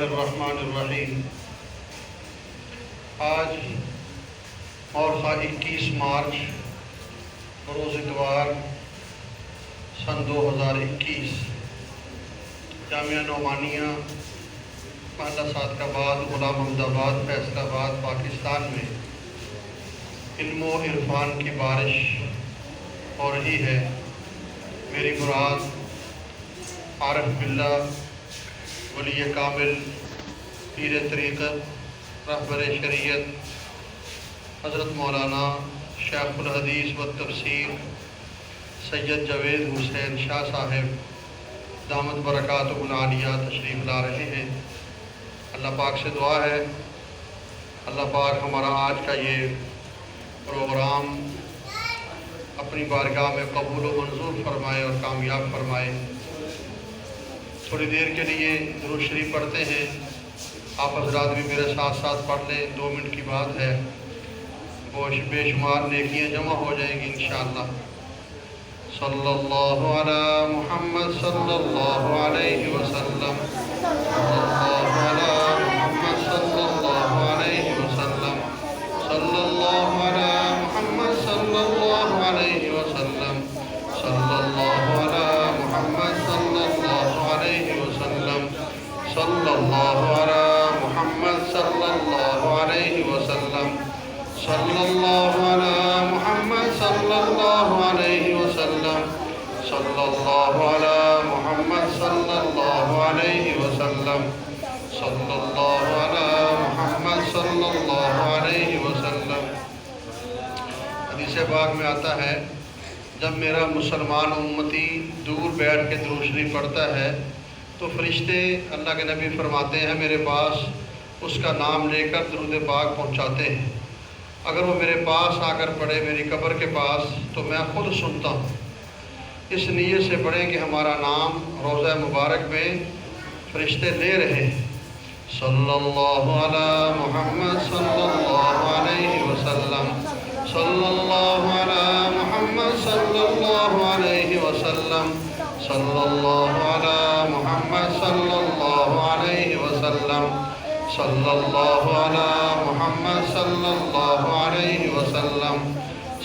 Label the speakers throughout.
Speaker 1: اللہ الرحمن الرحیم۔ آج مورخہ 21 مارچ بروز اتوار سن 2021 جامعہ نعمانیہ محلہ صادقاباد غلام محمدآباد فیصلاباد پاکستان میں علم و عرفان کی بارش ہو رہی ہے۔ میری مراد عارف باللہ ولی کامل پیر طریقت رہبر شریعت حضرت مولانا شیخ الحدیث و تفسیر سید جاوید حسین شاہ صاحب دامت برکاتہ العالیہ تشریف لا رہے ہیں۔ اللہ پاک سے دعا ہے اللہ پاک ہمارا آج کا یہ پروگرام اپنی بارگاہ میں قبول و منظور فرمائے اور کامیاب فرمائے۔ تھوڑی دیر کے لیے درود شریف پڑھتے ہیں، آپ حضرات بھی میرے ساتھ ساتھ پڑھ لیں، 2 منٹ کی بات ہے، وہ بے شمار نیکیاں جمع ہو جائیں گی انشاءاللہ۔ صلی اللہ علی محمد صلی اللہ علیہ وسلم، صلی اللہ علی محمد صلی اللہ علیہ وسلم، صلی اللہ علی محمد صلی اللہ علیہ وسلم، صلی اللہ علی محمد صلی اللہ علیہ وسلم، صلی اللہ علی محمد صلی اللہ علیہ وسلم، صلی اللہ علی محمد صلی اللہ علیہ وسلم، صلی اللہ علی محمد صلی اللہ علیہ وسلم، صلی اللہ علی محمد صلی اللہ علیہ وسلم۔ حدیث پاک میں آتا ہے جب میرا مسلمان امتی دور بیٹھ کے درود شریف پڑھتا ہے تو فرشتے اللہ کے نبی فرماتے ہیں میرے پاس اس کا نام لے کر درود پاک پہنچاتے ہیں۔ اگر وہ میرے پاس آ کر پڑھے میری قبر کے پاس تو میں خود سنتا ہوں۔ اس نیت سے پڑھیں کہ ہمارا نام روضہ مبارک میں فرشتے لے رہے ہیں۔ صلی اللہ علی محمد صلی اللہ علیہ وسلم، صلی اللہ علی محمد صلی اللہ علیہ وسلم، صلی اللہ علی محمد صلی اللہ علیہ وسلم، صلی اللہ علی محمد صلی اللہ علیہ وسلم،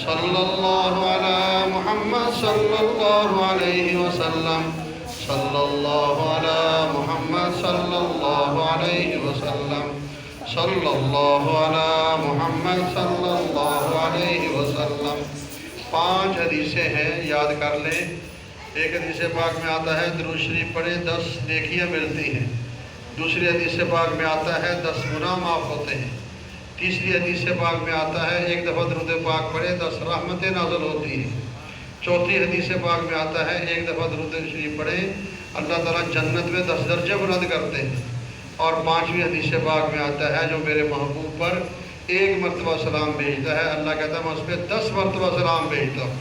Speaker 1: صلی اللہ علی محمد صلی اللہ علیہ وسلم، صلی اللہ علی محمد صلی اللہ علیہ وسلم، صلی اللہ علی محمد صلی اللہ علیہ وسلم۔ 5 حدیثیں ہیں، یاد کر لیں۔ ایک حدیث پاک میں آتا ہے درود شریف پڑھے 10 نیکیاں ملتی ہیں۔ دوسری حدیث پاک میں آتا ہے 10 گناہ معاف ہوتے ہیں۔ تیسری حدیث پاک میں آتا ہے 1 دفعہ درود پاک پڑھے 10 رحمتیں نازل ہوتی ہیں۔ چوتھی حدیث پاک میں آتا ہے 1 دفعہ درود شریف پڑھے اللہ تعالیٰ جنت میں 10 درجے بلند کرتے ہیں۔ اور 5ویں حدیث پاک میں آتا ہے جو میرے محبوب پر 1 مرتبہ سلام بھیجتا ہے اللہ کہتا ہے میں اس پہ 10 مرتبہ سلام بھیجتا ہوں۔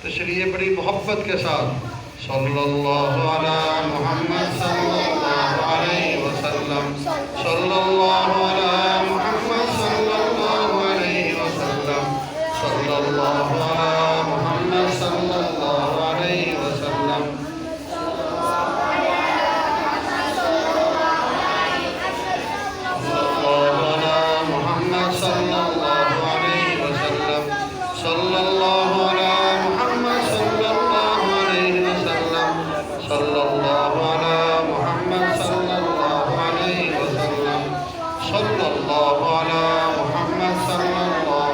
Speaker 1: تو چلیے بڑی محبت کے ساتھ صلی اللہ علی محمد صلی اللہ علیہ وسلم، صلی اللہ علی محمد صلی اللہ علیہ وسلم، صلی اللہ علی محمد صلی اللہ علیہ وسلم، صلی اللہ علیہ وسلم، صلی اللہ علی محمد صلی اللہ علیہ وسلم، صلی اللہ علی محمد صلی اللہ علیہ وسلم، صلی اللہ علی محمد صلی اللہ